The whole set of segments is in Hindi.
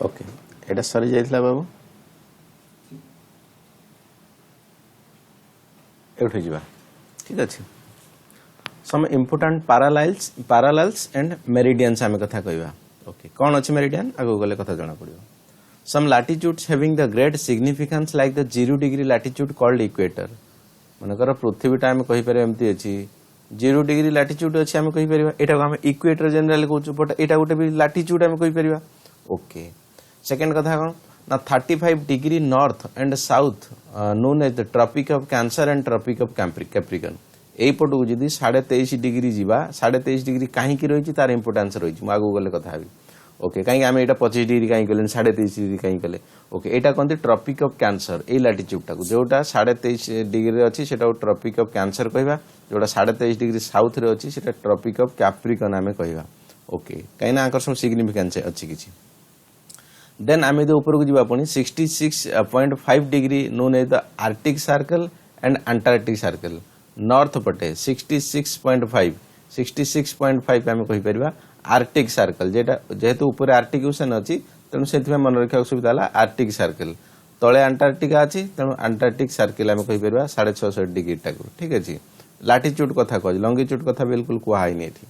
ओके एटा सरी जाइथिला बाबू एठो जीवा ठीक अछि some important parallels and meridians आमे कथा कहबा ओके कोन अछि मेरिडियन आगो गले कथा जाना पड़ियो some latitudes having the great significance like the 0 degree latitude called equator मनकर पृथ्वीटा आमे कहि पारे एमती अछि 0 डिग्री लैटिट्यूड अछि आमे कहि परिबा एटा को आमे इक्वेटर जनरल कहउछु बट एटा गोटे भी लैटिट्यूड आमे कहि परिबा ओके सेकंड कथा कोन ना 35 degree north and south known as the tropic of cancer and tropic of capricorn एई पटु जदी 23.5 डिग्री जीवा 23.5 डिग्री काहे की रहिछि तार इंपोर्टेंस रहिछि मागो गले कथा हबी ओके काहे आमे एटा 25 डिग्री काहे कले 23.5 डिग्री काहे कले ओके एटा कोनती ट्रॉपिक ऑफ कैंसर ए लैटिट्यूड टाको जोटा 23.5 डिग्री रे अछि सेटा ट्रॉपिक ऑफ कैंसर कहबा जोटा 23.5 डिग्री साउथ रे अछि सेटा ट्रॉपिक ऑफ कैप्रिकन आमे कहबा ओके काहे ना आकर सम सिग्निफिकेंस अछि किछि देन आमे दे ऊपर को जीवा पणी 66.5 degree known as the Arctic Circle and Antarctic Circle north पटे 66.5 आमे कहि परिबा आर्कटिक सर्कल जेटा जेहेतु ऊपर आर्कटिक ओशन अछि तनु सेति मन रखा सुविधा हला आर्कटिक सर्कल तळे अंटार्कटिका अछि तनु अंटार्कटिक सर्कल आमे कहि परिबा 650 डिग्री टाको ठीक अछि लैटिट्यूड कथा कहै लॉन्गिट्यूड कथा बिल्कुल कुहाई नै थी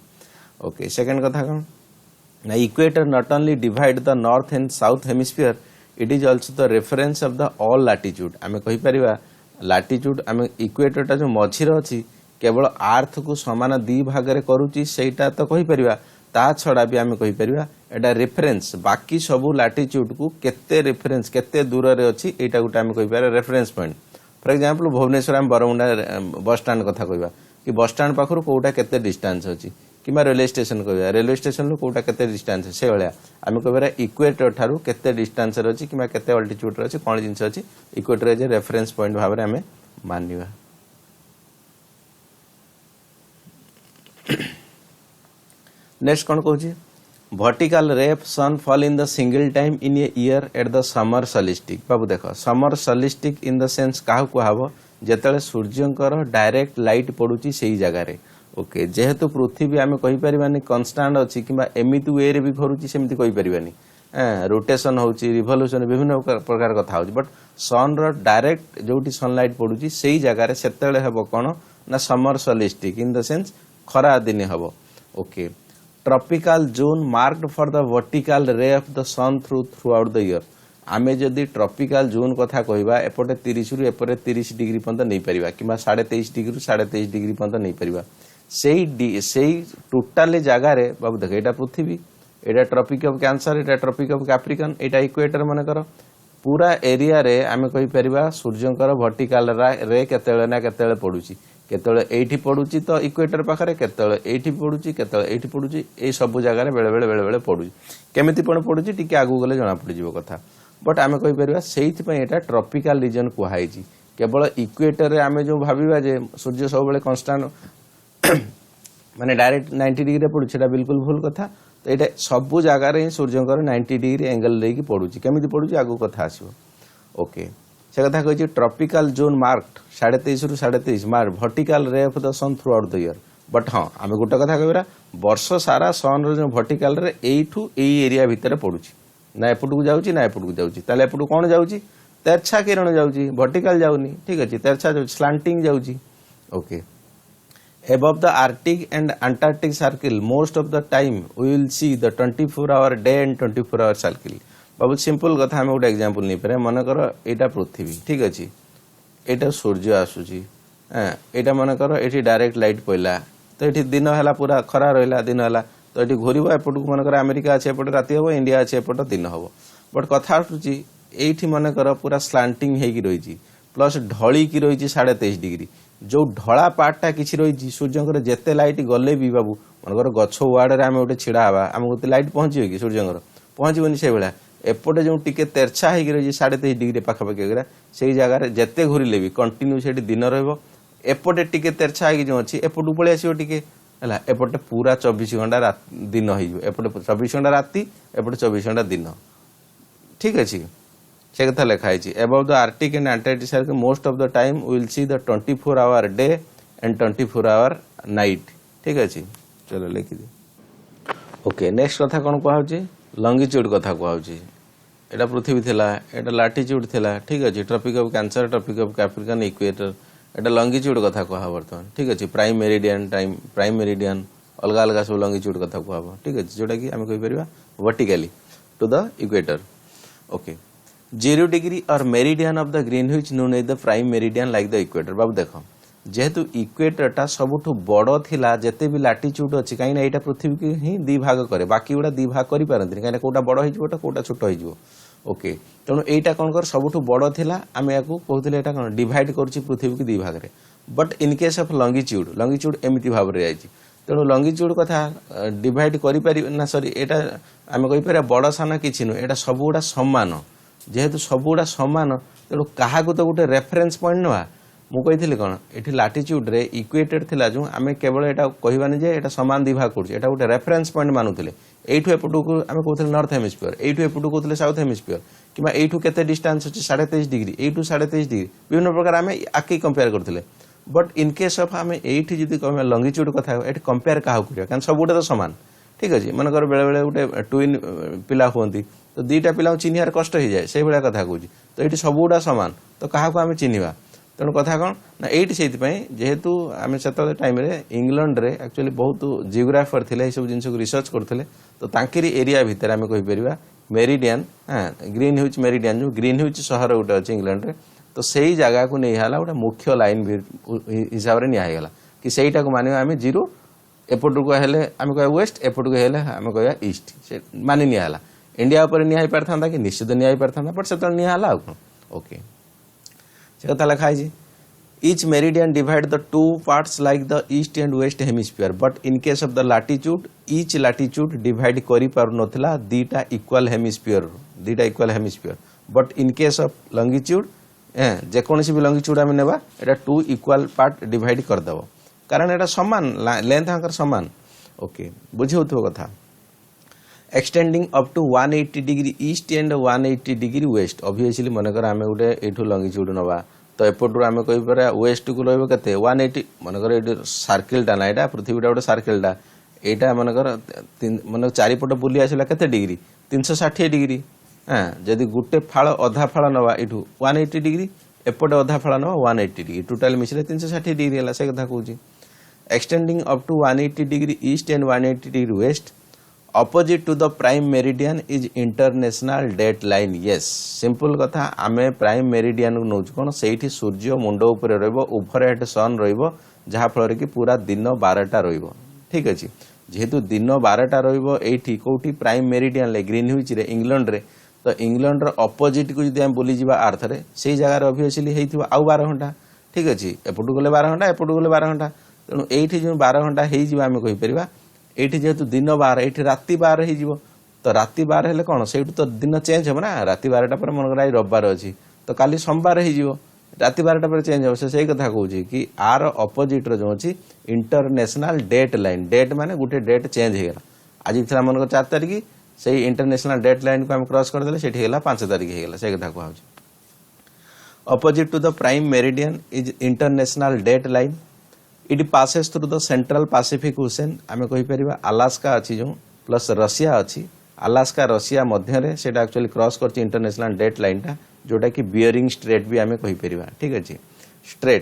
ओके सेकंड कथा कोन ना equator not only divide the north and south hemisphere it is also the reference of the all latitude आमे कहि परिबा लैटिट्यूड आमे इक्वेटर टा जो मझी रो अछि केवल अर्थ को समान दी भाग रे करूची सेटा तो कहि परिबा ता छड़ा भी आमे कहि परिबा एटा रेफरेंस बाकी सब लैटिट्यूड को केते रेफरेंस केते दूर रे अछि एटा गुटा आमे कहि परिबा reference point for example Bhubaneswar आम बरमुंडा बस स्टैंड कथा कहबा कि बस स्टैंड पाखर कोटा केते डिस्टेंस अछि किमा रेलवे स्टेशन कहबा रेलवे स्टेशन लो कोटा केते डिस्टेंस से भलिया आमे कहबा इक्वेटर थारु केते डिस्टेंस रे अछि किमा केते अल्टीट्यूड रे अछि कोन जिंस अछि इक्वेटर एज रेफरेंस पॉइंट भाव रे आमे मानिबा नेक्स्ट कोन कहूची vertical ray of sun fall in the single time in a year at the summer solstice बाबू देखो summer solstice in the sense काहू कहबो जेतले सूर्यंकर डायरेक्ट लाइट पडुची सेही जगह रे ओके जेहेतु पृथ्वी आमे कहि परिबानी कांस्टेंट अछि किबा एमिति वे रे भी घरुची सेमिति कहि परिबानी रोटेशन होची रिवोल्यूशन विभिन्न प्रकार कथा होची बट सन रो डायरेक्ट जोटी सनलाइट पडुची सेही जगह रे सेतले हेबो कोन ना summer solstice in the sense खरा दिने हेबो okay tropical zone marked for the vertical ray of the sun through out the year आमे जदी ट्रॉपिकल जोन कथा कहबा एपटे 30 रु एपटे 30 डिग्री पर्यंत नै परिबा किमा 23.5 डिग्री 23.5 डिग्री पर्यंत नै परिबा सेही टोटल जगह रे बाबू देख एटा पृथ्वी एटा tropic of cancer Etah tropic of Capricorn Etah equator मन कर पूरा एरिया रे आमे कहि परिबा सूर्यंकर वर्टिकल रे केतेले ना केतेले पडुची केतेले एठी पडुची तो इक्वेटर पाखरे केतेले एठी पडुची केतेले एठी पडुची ए सब जगह रे बेले बेले पडुची केमिति पण पडुची टिके आगु गले जणा पडि जीवो कथा बट आमे कहि परिबा सेहित पय एटा ट्रॉपिकल रीजन कुहाइची केवल इक्वेटर रे आमे जो भाबिबा जे सूर्य सब बेले कांस्टेंट माने डायरेक्ट 90 डिग्री पडुची सेटा बिल्कुल भूल कथा तो एटा सब जगह रे सूर्यंकर 90 डिग्री एंगल लेकी पडुची केमिति पडुची आगु कथा आसीबो ओके से कथा कहि ट्रॉपिकल जोन मार्क्ड 23.5 रु 23.5 mark vertical ray of the sun through out the year but हां आमे गोटा कथा कहबरा वर्ष सारा सन रो जो वर्टिकल रे एठू एई एरिया भीतर पडुची ना एपटू को जाउची ना एपटू को जाउची ताले एपटू कोन जाउची तेरछा किरण जाउची वर्टिकल जाउनी ठीक अछि तेरछा जाउची स्लांटिंग जाउची okay above the Arctic and Antarctic circle most of the time we will see the 24-hour day and 24-hour circle Babu simple कथा हम गोटे एग्जांपल नै परे मन कर एटा पृथ्वी ठीक अछि एटा सूर्य आसुची एटा मन कर एठी डायरेक्ट लाइट पइला तो एठी दिन हला पूरा खरा रहला दिन हला तो एठी घोरिबो एपटू मन कर अमेरिका আছে एपटू राती हो इंडिया আছে एपटू दिन हो बट कथा आसुची एठी मन कर पूरा स्लांटिंग हेकी रहिची प्लस ढळी की रहिची 23.5 डिग्री जो ढळा पार्टटा किछि रहिची सूर्यंकर जेते लाइट गले भी बाबू मनकर गछ वाड रे हम ओटे छिडा हवा हम गोते लाइट पहुंची कि सूर्यंकर पहुंचीबनी से बेला एपटे जो टिके तेरछा हेकी रहिची 23.5 डिग्री पाखा पाखी गरा सेही जगह रे जेते घुरिले भी कंटिन्यू सेठी दिन रहबो एपटे टिके तेरछा हेकी जो अछि एपटू पळे आसीबो टिके हला एपटे पूरा 24 घंटा दिन होइबो एपटे 24 घंटा राती एपटे 24 घंटा दिन ठीक अछि से कथा लिखा है above the Arctic and Antarctic circle most of the time we will see the 24-hour day and 24-hour night ठीक अछि चलो लिखि दे ओके नेक्स्ट कथा कोन कहउ छी लॉन्गिट्यूड कथा कहउ छी एटा पृथ्वी थिला एटा लाटिट्यूड थिला ठीक अछि Tropic of Cancer Tropic of Capricorn equator एटा लॉन्गिट्यूड कथा कहा वर्तमान ठीक अछि prime meridian time prime meridian अलग अलग सब लॉन्गिट्यूड कथा कहा ठीक अछि जोटा कि हम कहि परिबा vertically to the equator okay 0 degree और meridian of the Greenwich known as the prime meridian like the equator बाबू देखो जेहेतु इक्वेटरटा सबुठु बड़ थिला जेते भी लाटिट्यूड अछि काई ना एटा पृथ्वी के ही दी भाग करे बाकी गुडा दी भाग करि पारंती काई ना कोटा बड़ होई जिवो कोटा छोट होई जिवो ओके तेणु एटा कोन कर सबुठु बड़ थिला आमे याकू कहउतले एटा कोन डिवाइड करछि पृथ्वी के दी भाग रे but in case of longitude एमिति भाव रे आइछि तेणु लॉन्गिट्यूड कथा डिवाइड करि पारि ना सॉरी एटा आमे कहि पारे बड़ साना किछि न एटा सब गुडा समान जेहेतु सब गुडा समान तेणु काहा को तो गुटे रेफरेंस पॉइंट नवा मु कही कौन ये लाटिट्यूड रे इक्वेटेड थिला जो आमे केवल एटा कहबानी जे एटा समान दिभाग करछ एटा गोटे रेफरेंस पॉइंट मानुथिले एठु एपटु को आमे कहथले नॉर्थ हेमिस्फीयर एठु एपटु कहथले साउथ हेमिस्फीयर किबा एठु केते डिस्टेंस अछि 23.5 डिग्री एठु 23.5 डिग्री विभिन्न प्रकार आमे आके कंपेयर करथिले बट इन केस ऑफ आमे एठी जदी कहमे लॉन्गिट्यूड कथा एठी कंपेयर काहा करिया कारण सब गोटे तो समान ठीक अछि मन कर बेले बेले गोटे ट्विन पिला होंती तो दीटा पिला चिन्हियार कष्ट हो जाए से भलिया कथा कहूची तो एठी सब गुडा समान तो काहा को आमे चिन्हिबा तेणु कथा कौन ना एटी से जेहेतु आम से टाइम इंग्लैंड रे एक्चुअली बहुत जियोग्राफर थे सब जिन को रिसर्च करते तो तांकरी एरिया भितर आम कहीपर मेरिडियन हाँ ग्रीनविच मेरिडियन जो ग्रीनविच सहर गोटे अच्छे इंग्लैंड रे तो सही जगह को नहीं गोटे मुख्य लाइन हिसाब से निगला कि सहीटा को मानिबा आम जीरो एपट को हेले आम कह वेस्ट एपट को हेले आम कह ईस्ट से मानि निगला इंडिया उपर निहा पारथा कि निश्चित निहा पारथा बट से निगला ओके कथा लिखा है each meridian divide the two parts like the east and west hemisphere but in case of the latitude each latitude divide करि पारु नथिला दीटा equal hemisphere but in case of longitude जे कोनसी भी longitude आमे नेबा एटा टू इक्वल पार्ट डिवाइड कर दबो कारण एटा समान लेंथ हंकर समान ओके बुझी होतो कथा extending up to 180 degree east and 180 degree west obviously मनकर आमे गुटे एठू लॉन्गिट्यूड नबा तो एपटू आम कहीपर वेस्ट को रही के 180 मनकर ये सर्किल टा ना यहाँ पृथ्वीटा गोटे सर्किल टा यहाँ मनकर मन चारिपट बुली आसला के डिग्री 360 डिग्री हाँ जदि गोटे फाड़ अधा फाड़ नवा यू 180 डिग्री एपटे अधा फाड़ नवा 180 डिग्री टोटाल मिसले 360 डिग्री है से कथा कहूँ extending up to 180 degree east and 180 degree west opposite to the prime meridian is International date Line yes simple कथा आमे प्राइम मेरिडियन को नौच कौन से सूर्य मुंड उपर ओभर हेड सन रहा फल कि पूरा दिन 12टा ठीक अच्छे जेहेतु दिन 12टा रही कौटी प्राइम मेरिडियन ले ग्रीनविच रे इंग्लैंड रे तो इंग्लैंड अपोजिट को जब बुली जावा अर्थ रे से जगह ऑब्वियसली होइथिबा आउ 12 घंटा ठीक अच्छे एपटू गले 12 घंटा एपटू गले 12 घंटा तेणु ये जो 12 घंटा हो आम कहीपर ये जेहेतु दिन 12 ये राति 12 हो तो राति 12 हेले कौन से तो दिन चेंज हो ना राति 12टा पर मन करा रविवार अच्छी तो काली सोमवार हो राति 12टा पर चेंज हो से कथा कहूँ कि आर अपोजिट जो अच्छी इंटरनेशनल डेट लाइन डेट माने गोटे डेट चेंज हो गला आज था मन 4 तारिख से इंटरनेशनल डेट लाइन को आम क्रॉस करदे से 5 तारिख हो गला से कथा कहूँ opposite to the prime meridian is International date Line it passes through the central Pacific Ocean आम कहीपर अलास्का अच्छी जो प्लस रशिया अच्छी अलास्का रशिया मध्य से एक्चुअली क्रॉस कर इंटरनेशनल डेट लाइन टा जोटा कि बियरिंग स्ट्रेट भी आम कहीपर ठीक अच्छे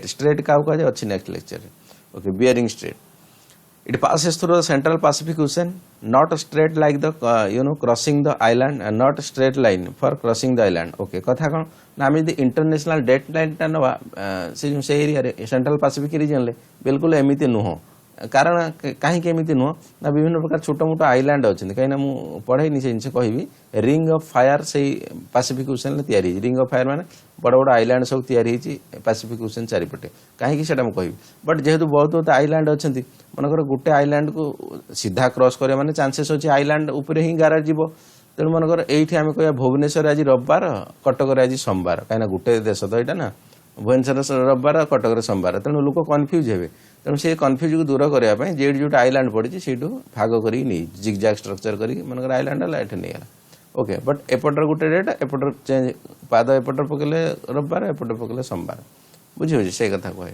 स्ट्रेट क्या कह अच्छी next lecture okay bearing straight it passes through the central Pacific ocean not straight like the crossing the island not straight line for crossing the island okay कथा कौन ना आम इंटरनेशनल डेट लाइन टा नवा से एरिया रे सेंट्रल पैसिफिक रीजन ले बिल्कुल एमती नुह कारण कहीं एमती नुह ना विभिन्न प्रकार छोट मोट आइलैंड अच्छे कहीं मुझे पढ़ेनी से जिन कहि रिंग ऑफ फायर से पैसिफिक ओशन तैयारी रिंग ऑफ फायर माने बड़ बड़ आइलैंड सब तैयारी पैसिफिक ओशन चारिपटे कहीं कह बट जेहेतु बहुत बहुत आइलैंड अच्छा मनकर गोटे आइलैंड को सीधा क्रॉस कर माने चांसेस अच्छे आइलैंड उपरे ही गारा जीव तेणु मनकर ये आम कह भुवनेश्वर आज रविवार कटक आज सोमवार कहीं गोटे देश तो यहाँ ना भुवनेश्वर रविवार कटक सोमवार तेणु लोक कन्फ्यूज हे तेणु से कन्फ्यूज को दूर करने जेट जो आइलैंड पड़ी से भाग कर जिगजैग स्ट्रक्चर कर मनकर आइलैंड है ये नहीं ओके बट एपटर गोटे डेट एपटर चेंज पाद एपटर पकड़े रविवार एपटर पकड़े सोमवार बुझे से कथा कहे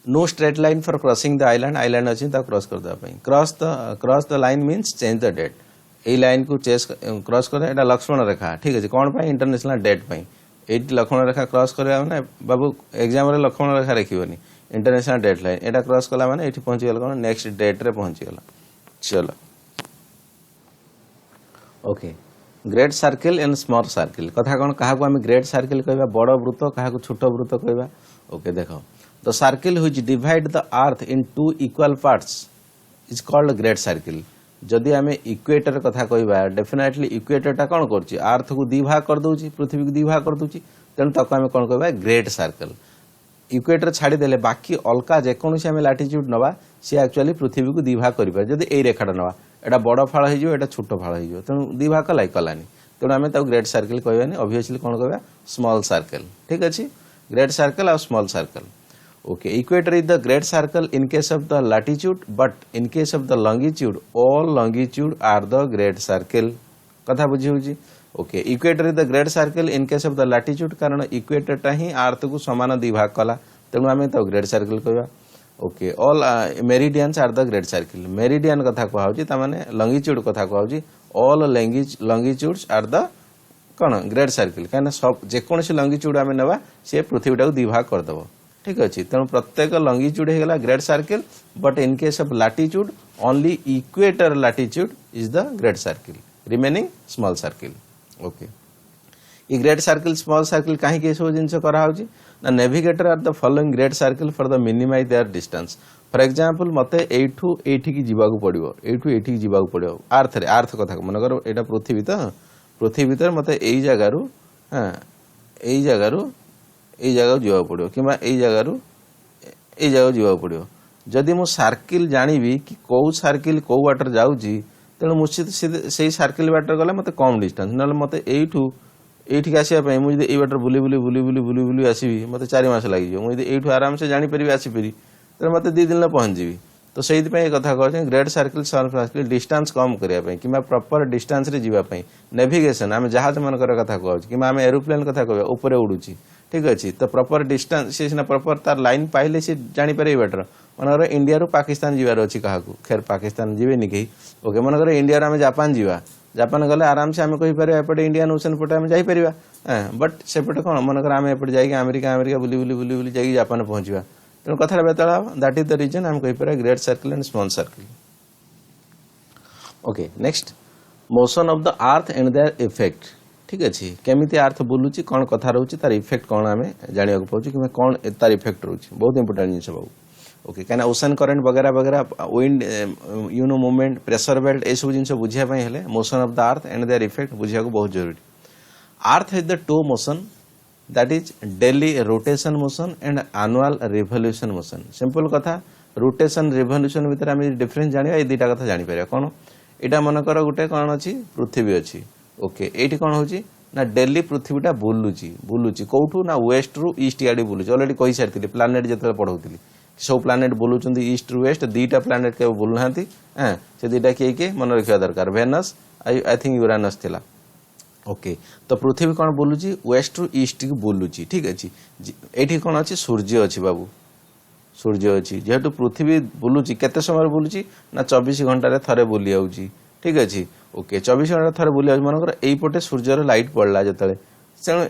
no straight line for crossing the island अच्छी क्रॉस करदेप cross the line means change the date এই লাইন को चेस क्रॉस करे एटा लक्ष्मण रेखा ठीक अछि कोन पई इंटरनेशनल डेट पई एटी लक्ष्मण रेखा क्रॉस करबा माने बाबू एग्जाम रे लक्ष्मण रेखा रखिबनी इंटरनेशनल डेट लाइन एटा क्रॉस कला माने एठी पहुंची गेल कोन नेक्स्ट डेट रे पहुंची गेल चलो okay great circle and small circle कथा कोन काहा को हम ग्रेट सर्किल कहबा बड़ वृत्त काहा को छोट वृत्त कहबा ओके देखो the circle which divide the earth in two equal parts is called great circle जदि आम इक्वेटर कथा कहबा डेफिनेटली इक्वेटरटा कौन कर अर्थ को दी भाग कर दूची पृथ्वी को दी भाग कर दूची तेणु ताको आम कौन कहबा ग्रेट सर्कल इक्वेटर छाड़देले बाकी अलका जेकोसी आम लाटिट्यूड नवा सी एक्चुअली पृथ्वी को दी भाग कर जदि यही रेखाटा नवा एटा बड़ फाड़ हो छोट फाड़ हो तेणु दी भाग कला कलानी तेणु आम ग्रेट सर्कल कहबानी ऑब्वियसली कौन कहबा स्मॉल सर्कल ठीक अच्छे ग्रेट सर्कल और small circle okay equator is the great circle in case of the latitude but in case of the longitude all longitude are the great circle कथा बुझी होजी okay equator is the great circle in case of the latitude कारण equator टा ही अर्थ को समान दी भाग कला तेणु आम तो ग्रेट सर्कल कहबा okay all meridians are the great circle meridian कथा कहा होजी ता माने longitude कथा कहा होजी all longitudes are the कौन ग्रेट सर्कल कहना सब जेकोसी longitude आम नवा से पृथ्वी टा को दी भाग कर दबो ठीक अच्छे तेणु प्रत्येक लंगिट्यूड होगा great circle but in case of latitude only equator latitude is the great circle remaining small circle okay ये ग्रेट सर्किल स्मॉल सर्किल कहीं के सब जिन करा ना navigator are the following great circle for the minimize their distance for example मते एठू एठी की जीवाकू पड़िबो एठू एठी की जीवाकू पड़िबो अर्थ कथा मन कर एटा पृथ्वी तो पृथ्वी तर मते एई जगारू हां एई जगारू एई जगह जीवा पड़ो कि एई जगह जीवा पड़ो जदि मु सर्किल जानिबी कि कौ सर्किल कौ वाटर जाउची तेणु मुझे से सर्किल वाटर गले मते कम डिस्टेंस ना मते एठू एठी आसिया पई मु जदि एई वाटर बुली बुली बुली बुली बुली बुली आसीबी मते 4 मास लागि जो मु जदि एठू आराम से जानि परिबी आसी परी तेणु मते 2 दिन ला पहुंच जीवी तो सेहि पई कथा कहै great circle small circle distance कम करिया पई कि प्रॉपर डिस्टेंस रे जीवा पई नेविगेशन आमे जहाज मन कर कथा कहै कि आमे एरोप्लेन कथा कहै ऊपर उडुची ठीक अच्छे तो प्रॉपर डिस्टेंस से प्रॉपर तार लाइन पाइले से जानी पारे बेटर मनकर इंडिया रू पाकिस्तान जीवार अच्छी क्या खैर पाकिस्तान जीवे नहीं कहीं ओके मनकर इंडिया आम जापान जीवा जापान गले आराम से आम कहीपर एपटे इंडियन ओशन पटे आम जापर बट सेपटे कौन मनकर आम एपटे जाइए अमेरिका अमेरिका बुली बुली बुली बुली जाइए जापान पहुंचा तेणु कथा बेतला दैट इज द रीजन आम कहीपर great circle and small circle okay next motion of the earth and their effect ठीक अच्छे केमी अर्थ बुलूची कौन कथा रोचे तार इफेक्ट कौन आम जाना पाऊँ कि कौन तार इफेक्ट रोचे बहुत इंपोर्टेंट जिन बाबू ओके कहीं ओशन करेन्ट वगैरह वगैरह wind you know movement pressure belt ये सब जिन बुझापी हेले motion of the earth and their effect बुझा बहुत जरूरी earth is the two motion that is daily rotation motion and annual revolution motion simple कथा रोटेशन रिवोल्यूशन भितर आम डिफरेन्स जाना ये दुटा कथा जापर कौन यहाँ मनकर गोटे कौन अच्छी पृथ्वी अच्छी ओके ये कौन हो ना डेली पृथ्वीटा बुलूची कौटू ना वेस्ट रु ईस्ट आड़े बुलूची अलरेडी कही सारी प्लानेट जो पढ़ाऊली सब प्लानेट बुलूँ ईस्ट रु वेस्ट दुईटा प्लानेट के बुलूना से दुईटा किए मन रखा दरकार वेनस आई थिंक यूरानस थिला ओके तो पृथ्वी कौन बुलूची वेस्ट रु ईस्ट की बुलूची ठीक अच्छे ये कौन अच्छी सूर्य अच्छी बाबू सूर्य अच्छी जेहेतु पृथ्वी बुलूची केते समय बुलूची ना 24 घंटे थरे बुली आउची ठीक अच्छे ओके 24 घंटा थरे बुली मनकर एपटे सूर्यर लाइट पड़ला जो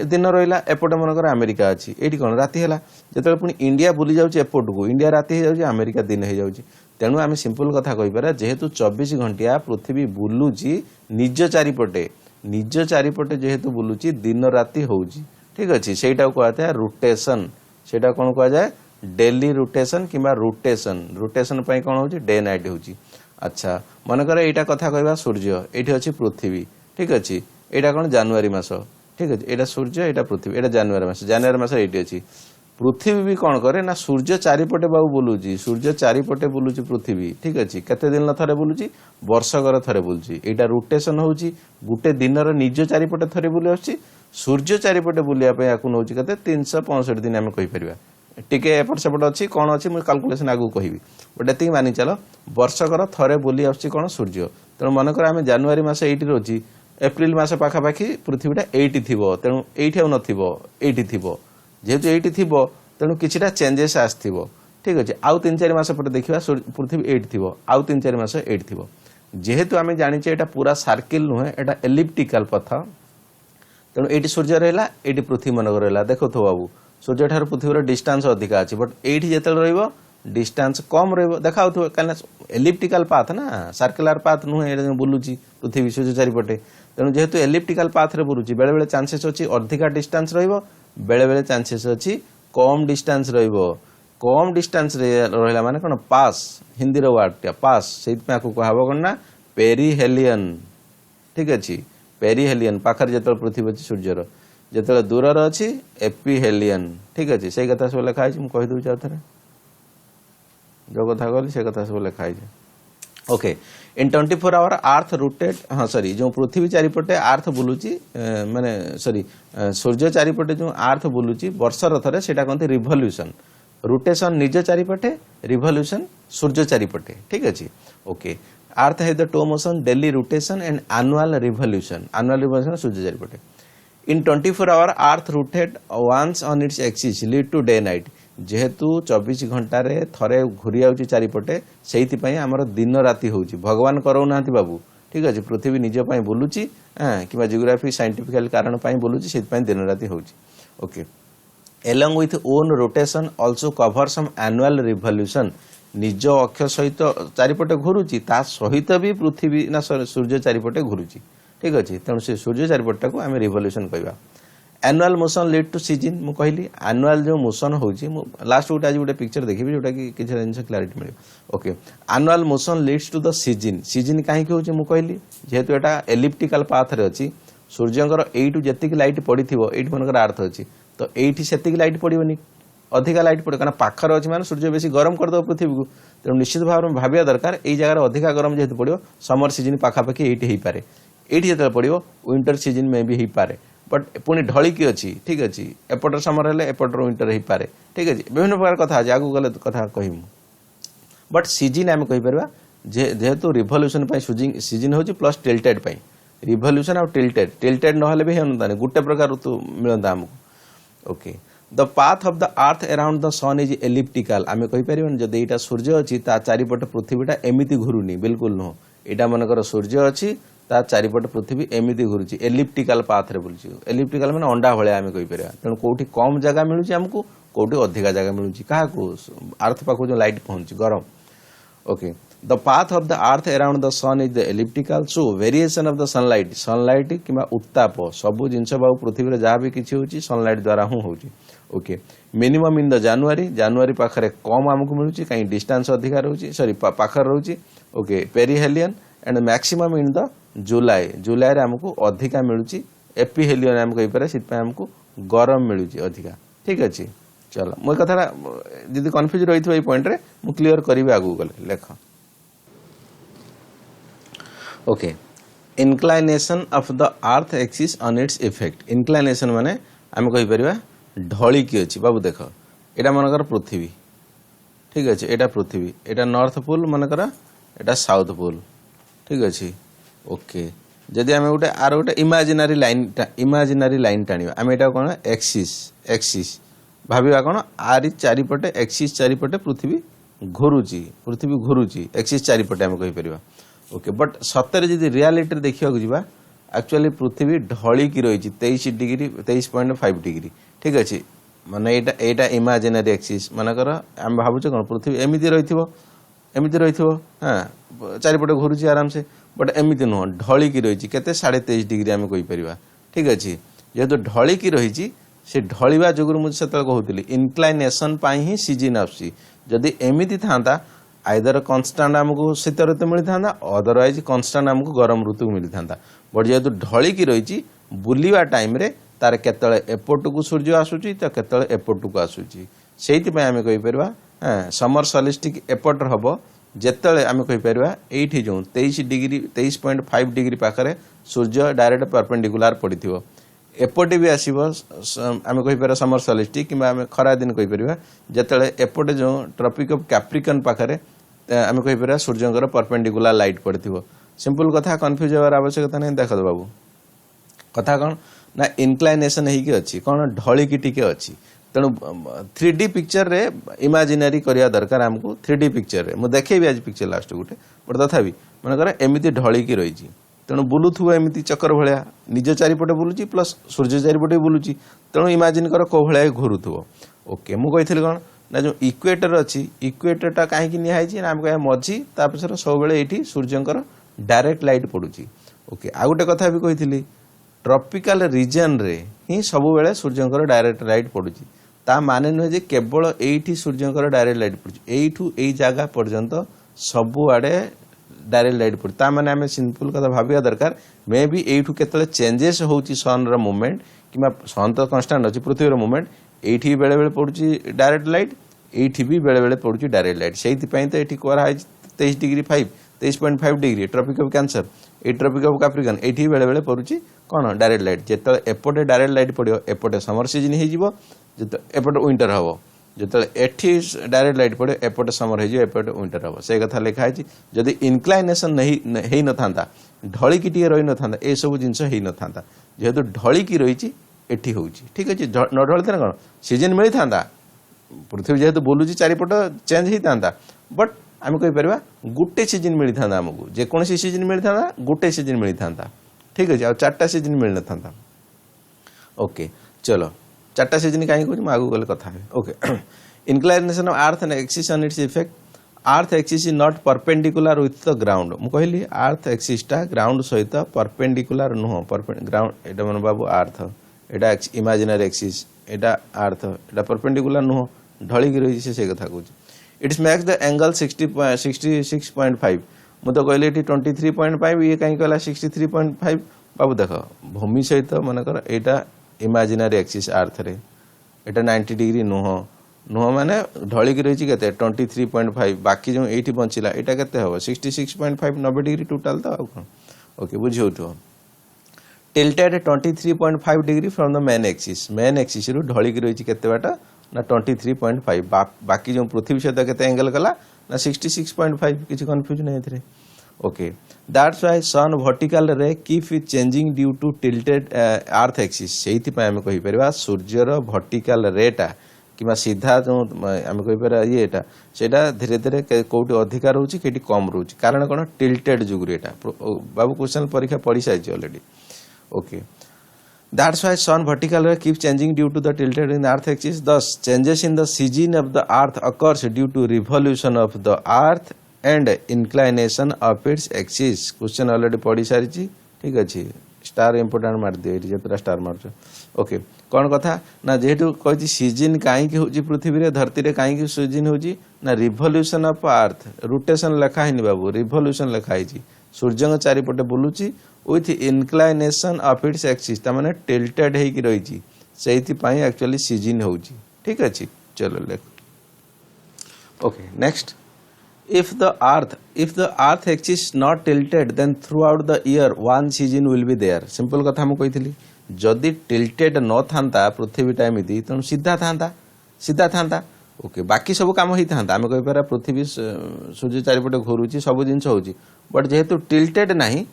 दिन रहा एपटे मनकर अमेरिका अच्छी ये कौन राति है जो पुणी इंडिया बुली जाऊँगी एपट को इंडिया राति हो जाऊँगी अमेरिका दिन हो जाऊँगी तेणु आम सिंपल कथा कहीपर जेहेतु 24 घंटिया पृथ्वी बुलूची निज चारिपटे जेहेतु बुलूची दिन राति होउची ठीक अच्छे से कहते हैं रोटेशन से कौन कह जाए डेली रोटेशन किंबा रोटेशन कौन हो डे नाइट हो अच्छा मनकर यहाँ कथा कहवा सूर्य ये अच्छी पृथ्वी ठीक अच्छे यहाँ कौन जनवरी मास ठीक अच्छे यहाँ सूर्य यहाँ पृथ्वी यहाँ जनवरी मास ये अच्छी पृथ्वी भी कौन करे ना सूर्य चारिपटे बाबू बुलूची सूर्य चारिपटे बुलूची पृथ्वी ठीक अच्छे केते दिन थरे बुलूची वर्षकर थरे बुलूची यहाँ रोटेशन होची गुटे दिन निज चारिपटे थरे बुली आसुची सूर्य चारिपटे बुलिया या नौ के 365 दिन आम कहीपर टिके एपट सेपट अच्छी कौन अच्छी मुझे काल्कुलेसन आगू कहि बट ये मानि चल वर्षकर थरे बुली आसुची कौन सूर्य तेणु मनकर आम जनवरी मास ये रोची एप्रिल मास पाखापाखि पृथ्वीटा एटी थी तेणु ये आईटी थी जेहेतु ये तेणु किछिटा चेंजेस आसथिबो ठीक अच्छे आउ 3-4 मास पर देखा पृथ्वी एट थी आउ 3-4 मास एट थी जेहेतु आम जाने एटा पूरा सर्किल नुहे एटा एलिप्टिकल पथ तेणु ये सूर्य रहा ये पृथ्वी मनक रहा देखो बाबू सूर्य ठार पृथ्वी डिस्टेंस अधिका अच्छी बट ये जो डिस्टेंस कम रखा कहीं एलिप्टिकल पाथ ना सर्कुलर पाथ नुहे बुलूची पृथ्वी सूर्य चारिपटे तेणु जेहेतु एलिप्टिकल पाथ रे बुलूची बेले बेले चांसेस अच्छी अधिका डिस्टेंस बेले बेले चांसेस अच्छी कम डिस्टेंस कम डिस्टेंस रहा माने कौन पास हिंदी वर्ड पास से कह कौन ना पेरिहेलियन ठीक अच्छे पेरिहेलियन पाखर जो पृथ्वी अच्छी सूर्यर जो दूर अच्छी एपिहेलियन ठीक अच्छे से कथा सब लिखाई मुझे कहीदे आउ थे जो कथा कहली से कथा सब लिखाई okay in 24 hour earth rotate हाँ सॉरी जो पृथ्वी चारिपटे अर्थ बुलूची माने सॉरी सूर्य चारिपटे जो अर्थ बुलूची वर्षर थरे सेटा कहते रिवोल्यूशन रोटेशन निज चारिपटे रिवोल्यूशन सूर्य चारिपटे ठीक अच्छे ओके अर्थ है the two motion daily rotation and annual revolution सूर्य चारिपटे in 24 hour earth rotate once on its axis lead to day night जेहेतु 24 घंटार थरे घूरी आउची चारिपटे से आमर दिन राति होउची भगवान कराऊना बाबू ठीक अच्छे पृथ्वी निज बुलूची कि जियोग्राफी साइंटिफिकल कारण बुलूची से दिन राति होउची okay along with own rotation also cover some annual revolution निज अक्ष सहित चारिपटे घूरुची ता सहित भी पृथ्वी ना सूर्य चारिपटे घूरुची ठीक अच्छे तेणु से सूर्य चारिपटा को आम रिवोल्यूशन कहवा annual motion lead to season मुझे कहली एनुअल जो मोशन होची लास्ट गोटे आज गोटे पिक्चर देखी जोटा कि किसी जिन क्लारिटी मिले okay annual motion leads to the season season कहीं मुझे कहली जेहेतु यहाँ एलिप्टिकल पाथ रे अच्छी सूर्यंकर एइटू जेतिक लाइट पड़ी एट मनकर अर्थ अच्छी तो ये से लाइट पड़ोनी अधिका लाइट पड़े कारण पाखर अच्छी मैंने सूर्य बेसी गरम करदे पृथ्वी को तेणु निश्चित भाव में भाविया दरकार यही जगार अधिका गरम जेहेतु पड़ो समर सीजन पाखापाखि ये पारे ये जो पड़ो विंटर सीजन में भी हो पारे बट पुणी ढलिकी अच्छी ठीक अच्छे एपटर समर हेले एपटर विंटर हो पारे ठीक अच्छे विभिन्न प्रकार कथा आज आगू गले कथा कहमु बट सीजन आम कहीपर जेहेतु रिवोल्यूशन सीजन हूँ प्लस टिल्टेड रिवोल्यूशन आउ टिल्टेड ना भी होता गोटे प्रकार ऋतु मिलता आमको okay the path of the earth around the sun is elliptical आम कहीपर जब यहाँ सूर्य अच्छी चारिपट पृथ्वीटा एमती घूरुनी बिल्कुल नुह यहाँ मनकर सूर्य अच्छी ता चारिपट पृथ्वी एमती घूरुची एलिप्टिकल पाथ रे बुलुची एलिप्टिकल माने अंडा भले आम कहीपर तेणु कौटी कम जगह मिलूची आमको कौटी अधिका जगह मिलूची क्या अर्थ पाखु जो लाइट पहुंची गरम okay the path of the earth around the sun is the elliptical so variation of the sunlight कि उत्ताप सबू जिनस बाबू पृथ्वी जहाँ भी किसी होची सनलाइट द्वारा हूँ होची okay minimum in the January पाखरे कम आमको मिलूची कहीं डिस्टेंस अधिका रोची सॉरी पाखर रोची okay perihelion and maximum in the July आमको अधिका मिलूची एपिहेलियन आम कहीपर से आमको गरम मिलूची अधिका ठीक अच्छे चलो मो कथा जी कन्फ्यूज रही थी पॉइंट रे मु क्लियर करी आगू गले लेख okay inclination of the earth axis on its effect inclination माने आम कहीपर ढलिकी अच्छी बाबू देख यहाँ मनकर पृथ्वी ठीक अच्छे यहाँ पृथ्वी यहाँ नॉर्थ पोल मनकर यहाँ साउथ पोल ठीक अच्छे ओके जदि आम गोटे आर गोटे इमाजिनारी लाइन टाणी आम यहाँ कौन एक्सिस भाविया कौन आरी चारिपटे एक्सिस चारिपटे पृथ्वी घूरुची एक्सिस चारिपटे आम कहीपर ओके बट सतरे जदि रियालिटी देखा जावा एक्चुअली पृथ्वी ढलिकी रही 23 डिग्री 23.5 डिग्री ठीक अच्छे माने यहाँ इमाजिनारी एक्सिस मनकर आम भावुचे कौन पृथ्वी एमती रही हाँ चारिपटे घूरुची आराम से बट एमती नुह ढलिकी रही केते 23.5 डिग्री आम कहीपर ठीक अच्छे जेहेतु ढलिकी रही से ढलिया जोगुर मुझे से कहूली इनक्लाइनेशन ही सीजन आसी जदि एमती था आइदर कन्स्टांट आमको शीत ऋतु मिलता अदरवाइज कन्स्टांट आमको गरम ऋतु मिलता बट जेहेतु ढलिकी रही बुलवा टाइम रे तार केतळे एपट को सूर्य आसूची तो केतळे एपट को आसूची सेइति आम कहीपर समर सॉलिस्टिक एपट हम जेतळे आम कहीपर ये जो 23 डिग्री 23.5 डिग्री पाखे सूर्य डायरेक्ट परपेंडिकुलर पड़ी एपटे भी आसब आम कहीपर समर सॉलिस्टिक कि खरा दिन कहीपर जेतळे एपटे जो ट्रॉपिक ऑफ कैप्रिकन पाखे आम कहीपर सूर्यंकर परपेंडिकुलर लाइट पड़ी सिंपल कथा कन्फ्यूज होवार आवश्यकता नहीं देख बाबू कथा कौन ना इनक्लाइनेशन होगी अच्छी कौन ढलिकी टिके अच्छी तेणु 3D पिक्चर रे इमेजिनरी करिया दरकार हमको 3D पिक्चर रे मु देखेबी आज पिक्चर लास्ट गुटे बट तथापि मनकर एमिति ढळिकी रहिछि तेणु बुलुथुव एमिति चक्कर भलिया निज चारिपटे बुलुची प्लस सूर्य चारिपटे बुलुची तेणु इमेजिन कर को भलिया घुरुथुव ओके मु कहिथिल कोन ना जो इक्वेटर अछि इक्वेटरटा काहे निया हैछि ना हम कहे मझी ता पछर सब बेले एठी सूर्यंकर डायरेक्ट लाइट पडुची ओके आ गुटे कथा भी कहिथिली ट्रॉपिकल रीजन रे ही सब बेले सूर्यंकर डायरेक्ट लाइट पडुची ता माने न जे केवल एठी सूर्यंकर डायरेक्ट लाइट पडुची एठू एई जागा पर्यंत सबु आडे डायरेक्ट लाइट पड़े ता माने आमे सिंपल कथा भाबिया दरकार मे बी एठू केतले चेंजेस होउची सन रो मूवमेंट किमा सन तो कांस्टेंट अछि पृथ्वी रो मूवमेंट एठी बेले बेले पडुची डायरेक्ट लाइट एठी भी बेले बेले पडुची डायरेक्ट लाइट सेहिति पई तो एठी कोरा है 23 degree 5 23.5 degree tropic of cancer ए ट्रॉपिक ऑफ कैप्रिकॉर्न एठी बेले बेले पडुची कोन डायरेक्ट लाइट जेतले एपटे डायरेक्ट लाइट पडियो एपटे समर सीजन हे जिवो जेत एपटे विंटर हबो जेतले एठी डायरेक्ट लाइट पड़े एपटे समर हे एपटे विंटर हबो से कथा लिखा है जदि इनक्लाइनेशन नहीं हेई न थांता ढळी की टिके रही न थांता ए सब जिंस हेई न थांता जेहेतु ढळी की रहिची एठी होउची ठीक अछि न ढळते न कोन सीजन मिली थांता पृथ्वी जेहेतु बोलुची चारिपट चेंज हेई थांता बट आमे कहि परबा गुटे सीजन मिली थांता हमकु जे कोनसी सीजन मिली थांता गुटे सीजन मिली थांता ठीक अछि आ चारटा सीजन मिल न थांता ओके चलो चारटा सीजन कहीं कहूँ आगू गले कथा है okay inclination of earth and axis on its effect earth axis is not perpendicular with the ground मु कहली अर्थ एक्सिस टा ग्राउंड सहित परपेंडिकुलर नुह ग्राउंड एटा मन बाबू अर्थ एटा इमेजिनरी एक्सिस एटा अर्थ एटा परपेंडिकुलर नुह ढळी की रही से कथा कहूँ इट्स मेक्स द एंगल 66.5 मु तो कहली 23.5 ये कहीं कहला 63.5 बाबू देख भूमि सहित मनकर एटा इमेजिनरी एक्सिस अर्थ रे एटा 90 डिग्री नुह नुह माने ढळी की रही केते 23.5 बाकी जो एठी बंचिला एटा केते हो 66.5 90 डिग्री टोटल तो आ कोन ओके बुझियो तो tilted 23.5 degree from the main axis रु ढळी की रही केते बाटा ना 23.5 बाकी जो पृथ्वी सहित केते एंगल कला ना 66.5 किछि कंफ्यूजन नै एथरे okay that's why sun vertical ray keep is changing due to tilted earth axis सेहिति पय हम कहि परबा सूर्य रो वर्टिकल रेटा किमा सीधा जो हम कहि परबा येटा सेटा धीरे धीरे कोठी अधिकार होची केटी कम रहउची कारण कोन टिल्टेड जुगु रेटा बाबू क्वेश्चन परीक्षा पढी size already okay that's why sun vertical ray keep changing due to the tilted in earth axis thus changes in the season of the earth occurs due to revolution of the earth and inclination of its axis question already पढ़ी सारी ठीक अच्छे स्टार इंपोर्टेंट मार दिए जतरा स्टार मारछ ओके कौन कथा ना जेहेतु कहि सीजन काई होची पृथ्वी रे धरती रे काई सीजन होची ना रिवोल्यूशन ऑफ अर्थ रोटेशन लिखा है बाबू रिवोल्यूशन लिखा है सूर्य चारिपटे बुलुची विथ इनक्लाइनेशन ऑफ इट्स एक्सिस ता माने टिल्टेड हे की रही सेहिति पई एक्चुअली सीजन होची ठीक अछि चलो लेख okay next if the earth axis not tilted then throughout the year one season will be there simple कथा हम कहितली जदि tilted न थांता पृथ्वी टाइम इति त सीधा थांता ओके बाकी सब काम होई थांता हम कहि पारा पृथ्वी सूर्य चारिपटे घुरुची सब जिंस होची बट जेहेतु tilted नाही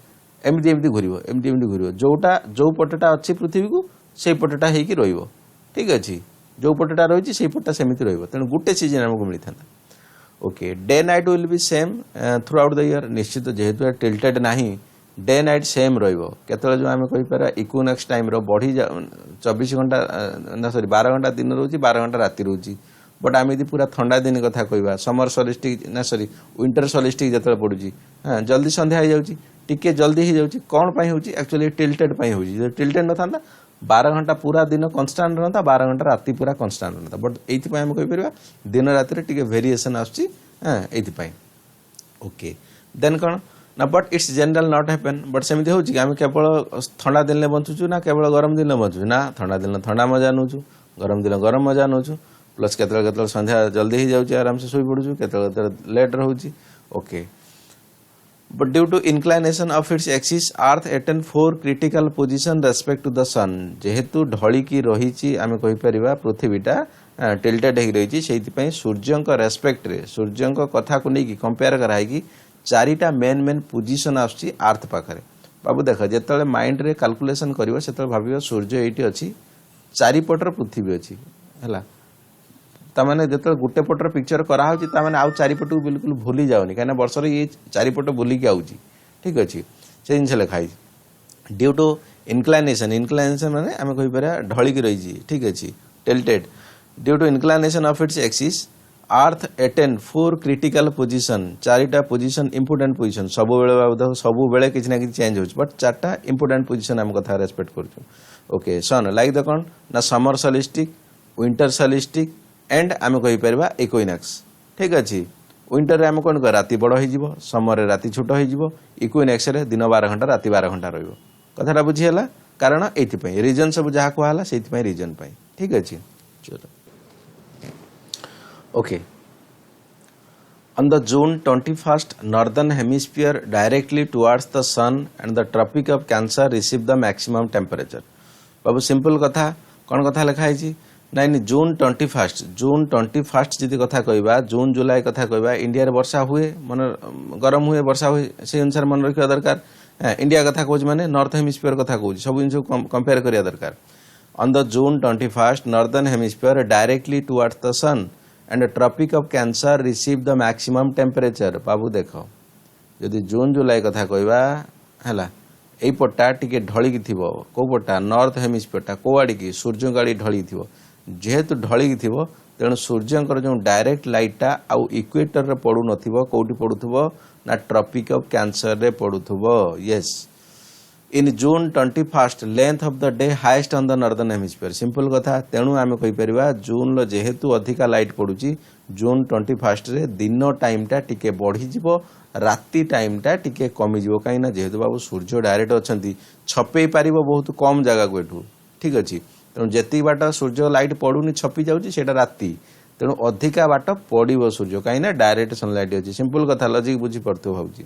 एमदी घुरिबो जो पटटा अछि पृथ्वी को सेई पटटा हेई की रहइबो ठीक अछि जो पटटा रहिची सेई पटटा सेमिति रहइबो तने गुटे सीजन हमको मिली थांता okay day night will be same through out the year निश्चित जेहेतु टिल्टेड नाही डे नाइट सेम रहिबो केतले जो आमे कहि पारा इक्विनॉक्स टाइम रो बढ़ी 24 घंटा ना सॉरी 12 घंटा दिन रहउची 12 घंटा राति रहउची बट आमे यदि पूरा ठंडा दिन कथा कहबा समर सॉलिस्टिक ना सॉरी विंटर सॉलिस्टिक जतले पडुची हां जल्दी संध्या हो जाउची टिके जल्दी हो जाउची कोन पई होउची एक्चुअली टिल्टेड पई होउची जे टिल्टेड न थांदा 12 घंटा पूरा दिन कांस्टेंट रहता 12 घंटा राति पूरा कांस्टेंट रहता बट एथि पई हम कहि परबा दिन राति रे टिके वेरिएशन आछी हां एथि पई ओके देन कोन ना but it's general not happen but सेमिति होउची हम केवल ठंडा दिन ले बंचुचु ना केवल गरम दिन ले बंचुचु ना ठंडा दिन ठंडा मजा नउचु गरम दिन गरम मजा नउचु प्लस केतल संध्या जल्दी हो जाउची आराम से सोई पडुचु केतल लेट रहउची okay but due to inclination of its axis earth attain 4 critical position respect to the sun जेहेतु ढळी की रहिची आमे कहि परिबा पृथ्वीटा टिल्टेड हे रहिची सेति पई सूर्यंक रेस्पेक्ट रे सूर्यंक कथा को नै की कंपेयर कराई की चारिटा मेन पोजीशन आछि अर्थ पाखरे बाबू देख जेतले माइंड रे कैलकुलेशन करिवो सेतले भाबियो सूर्य एठी अछि चारि पटर पृथ्वी अछि है ताने जो गोटे पटर पिक्चर कराऊँगी ताने आउ चारिपट बिल्कुल भूली जाऊनी कहीं वर्षर ये चारिपट बुलिकी आऊँगी ठीक अच्छे से जिन लिखाई ड्यू टू इनक्लाइनेशन माने आम कहीपर ढलिक रही ठीक अच्छे tilted due to inclination of its axis earth एटेन 4 क्रिटिकल पोजिशन 4टा पोजिशन इंपोर्टेंट पोजिशन सब बेले किसी ना कि चेंज हो बट 4टा इंपोर्टेंट पोजिशन आम कथा रेस्पेक्ट कर ओके सन लाइक द कौन ना समर सॉलिस्टिक विंटर सॉलिस्टिक एंड आम कहीपर इक्विनॉक्स ठीक अच्छे विंटर रे आम कौन कर राति बड़ हो समर रे राति छोट हो इक्विनॉक्स रे दिन 12 घंटा राति 12 घंटा रहिबो कथाटा बुझीगला कारण एथि रीजन सब जहाँ कहला से रीजन ठीक अच्छे चलो okay on the June 21st northern hemisphere directly towards the sun and the tropic of Cancer receive the maximum temperature Babu simple कथा कौन कथा लिखा है नाइन जून 21st जी कथा कहवा जून जुलाई कथा कहवा इंडिया रे वर्षा हुए मन गरम हुए वर्षा हुए से अनुसार मन रखा दरकार इंडिया कथा कहूँ माने नॉर्थ हेमिस्फीयर कथा कहूँ सब जिन कंपेयर करिया दरकार on the June 21st northern hemisphere directly towards the sun and tropic of cancer receive the maximum temperature बाबू देख जदि जून जुलाई कथा कहवा है यही पटा टिके ढलिकी थी कौ पटा नॉर्थ हेमिस्फीयर कौ आड़ की सूर्य आड़ी ढलिकी थी जेहेतु ढलिकी थी तेणु सूर्यंकर जो डायरेक्ट लाइटा आउ इक्वेटर रे पड़ू नथिबो कोठी पड़ुथबो ना ट्रॉपिक ऑफ कैंसर रे पड़ुथबो yes in June 21st length of the day highest on the northern hemisphere simple कथा तेणु आम कहि परिबा जून लो जेहेतु अधिका लाइट पड़ुची जून 21st रे दिन टाइम टा टिके बढ़ी जिवो राति टाइम टा टिके कमी जिवो काई ना जेहेतु बाबू सूर्य डायरेक्ट अछंती छपे पारिबो बहुत कम जगह को एठू ठीक अछि तेणु जेति बाट सूर्य लाइट पड़ुनी छपी जाउची सेटा राति तेणु अधिका बाट पड़िबो सूर्य काई ना डायरेक्ट सनलाइट अछि सिंपल कथा लॉजिक बुझी पड़तो भाउची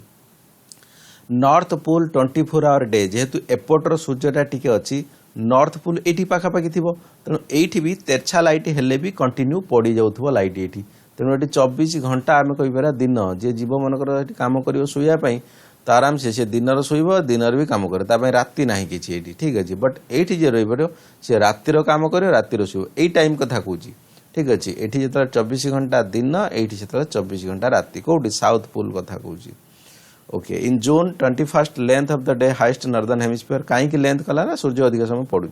नॉर्थ पोल 24 आवर डे जेहेतु एपटर सूर्यटा टिके अच्छी नॉर्थ पोल एटी पाखापाखि थी तेणु ये भी तेरछा लाइट हेले भी कंटिन्यू पड़ जाऊ लाइट ये तेणु ये 24 घंटा आम कहीपर दिन जे जीव मनकर कम कर शोवाई तो आराम से दिन शोब दिन भी कम करे राति ना कि ठीक अच्छे बट ये जे रही सी रातिर कम कर रातिर शोब यही टाइम कथा कौच ठीक अच्छे ये जो 24 घंटा दिन ये 24 घंटा राति कौटी साउथ पोल कथा कौच okay in June 21st length of the day highest northern hemisphere कहीं लेंथ कला ना सूर्य अधिक समय पड़ू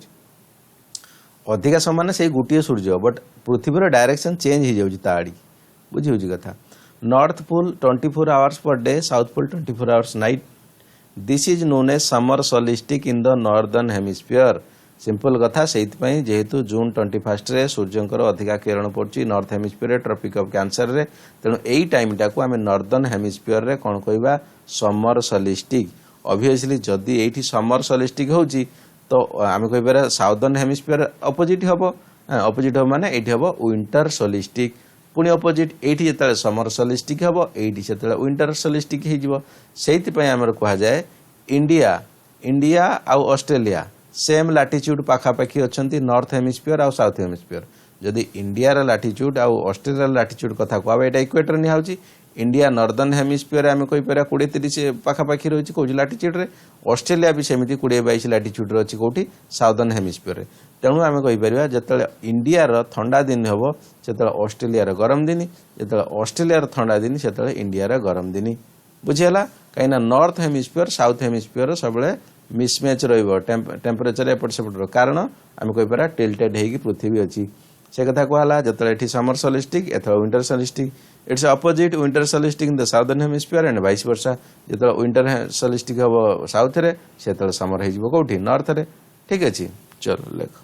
अधिक समय से गोटे सूर्य बट पृथ्वीर डायरेक्शन चेंज हो जाऊँगी बुझी कथा नॉर्थ पोल 24 आवर्स पर day south pole 24 hours night this is known as summer solstice in the northern hemisphere simple कथा से जेहेतु जून 21st रे सूर्यंकर अधिका किरण पड़ुची north hemisphere tropic of cancer रे तेणु यही टाइम टाक आम नॉर्दर्न हेमिस्फीयर रे कौन कहवा समर सॉलिस्टिक ऑब्वियसली जदि एठी समर सॉलिस्टिक होची तो आम कहीपर साउदर्न हेमिस्फीयर अपोजिट हम अपोजिट हम माने एठी हम विंटर सॉलिस्टिक पुणी अपोजिट एठी जतले समर सॉलिस्टिक हम एठी जतले विंटर सॉलिस्टिक हो सेइथिपई आमर कहा जाए इंडिया इंडिया आउ ऑस्ट्रेलिया सेम लाटिट्यूड पाखापाखि अच्छी नॉर्थ हेमिस्फीयर आउ साउथ हेमिस्फीयर जदि इंडिया लाटिट्यूड आउ ऑस्ट्रेलिया लाटिट्यूड कथा कहवा यहाँ इक्वेटर निहाउची इंडिया नॉर्दर्न हेमिस्फीयर आम कहीपर 20-30 पाखापाखि रही कौन लाटिट्यूड रे ऑस्ट्रेलिया भी सेमती 20-22 लाटिट्यूड अच्छी कौटी साउदर्न हेमिस्फीयर तेणु आम कहीपर जिते इंडिया ठंडा दिन हम से ऑस्ट्रेलिया गरम दिन जिते ऑस्ट्रेलिया ठंडा दिन से इंडिया गरम दिन बुझीगला कहीं नॉर्थ हेमिस्फीयर साउथ हेमिस्फीयर सब मिसमैच टेम्परेचर एपट सेपट कारण आम कहीपर टिल्टेड होगी पृथ्वी अच्छी से कथा कहला जो समर सॉलिस्टिक एथर winter solstice it's opposite winter solstice in the southern hemisphere and vice versa जो विंटर सॉलिस्टिक हम साउथ रे से समर हो कौटी नॉर्थ रे ठीक अच्छे चलो लेख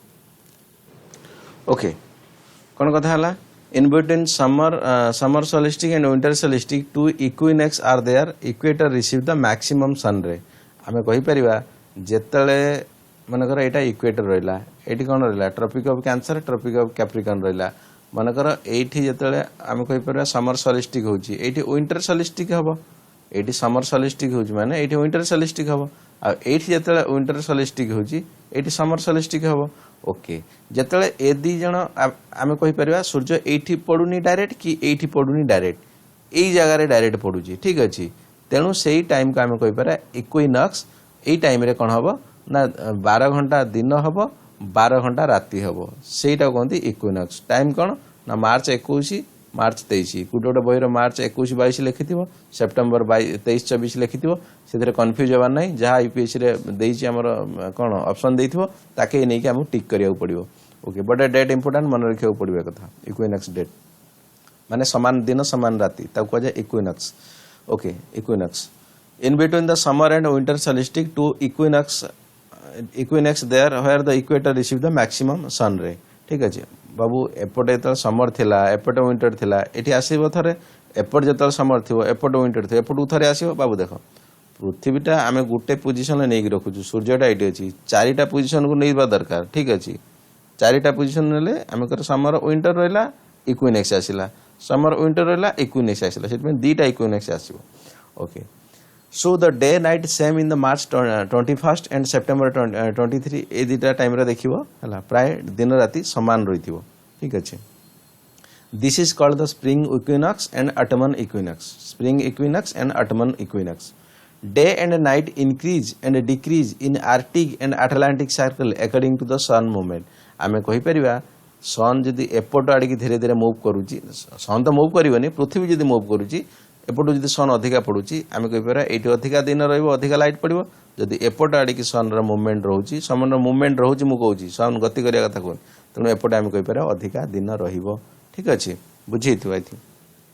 ओके कौन कथा है in between summer solstice and winter solstice two equinox are there equator receive the maximum sun ray आम कहीपर जिते मनकर यहाँ इक्वेटर रहा ये कौन रहा Tropic of Cancer Tropic of Capricorn रहा मनकर ये जिते आम कहीपर समर सॉलिस्टिक होची ये विंटर सॉलिस्टिक हम ये समर सॉलिस्टिक होची माने ये विंटर सॉलिस्टिक हम आठी जिते विंटर सॉलिस्टिक होची ये समर सॉलिस्टिक हम ओके जिते ए दी जन आम कहीपर सूर्य ये पड़ुनी डायरेक्ट कि ये पड़ुनी डायरेक्ट यही जगार डायरेक्ट पड़ुची ठीक अच्छे तेणु से टाइम को आम कहीपर इक्विनॉक्स यही टाइम रे कौन हम ना 12 घंटा दिन हम 12 घंटा राति हम से कहते इक्विनॉक्स टाइम कौन ना मार्च 21 मार्च 23 गोटे गोटे बही मार्च 21 22 लिखि सेप्टेम्बर 23 24 लिखि से कन्फ्यूज हबार ना जहाँ यूपीएससी देमर कौन ऑप्शन देथिबो ताके नहीं कि टिक करिया पड़ो ओके बट डेट इंपोर्टेंट मन रखा पड़ो कथा इक्विनॉक्स डेट माने समान दिन समान राति कह जाए equinox okay equinox in between the summer and winter solstice two equinox there where the equator receive the maximum sun ray ठीक अच्छे बाबू एपटे जो समर थिला एपटे विंटर थिला एठी आसीबो थरे एपट जो समर थी एपट विंटर थी एपटू थे आसो बाबू देख पृथ्वीटा आम गोटे पोजिशन नहीं रखुचु सूर्यटा ये अच्छी चारिटा पोजिशन को नहीं दरकार ठीक अच्छे चारिटा पोजिशन ने आम समर विंटर रहा इक्विनॉक्स आसला समर विंटर रहा इक्विनॉक्स आसला से दुईटा इक्विनॉक्स आसो okay so the day night same in the March 21 and September 23 ए दुटा टाइम देखिए है प्राय दिन राति सामान रही ठीक अच्छे this is called the spring equinox and autumn equinox spring equinox and autumn equinox day and night increase and decrease in Arctic and Atlantic circle according to the sun movement आम कहीपर सन जदि एपट आड़िकी धीरे धीरे मुव करुच्ची सन तो मुव कर पृथ्वी जदि मुव करुच्ची एपटू जदि सन अधिका पड़ुची आम कहीपर ये अधिका दिन रधिका लाइट पड़ो जदि एपट आड़िकी सन मुवमेंट रोचे सन मुवमेंट रोचे मुझे सन गति करने कथा कहूँ तेणु एपटे आम कहीपर अधिका दिन रही ठीक अच्छे बुझे आई थिंक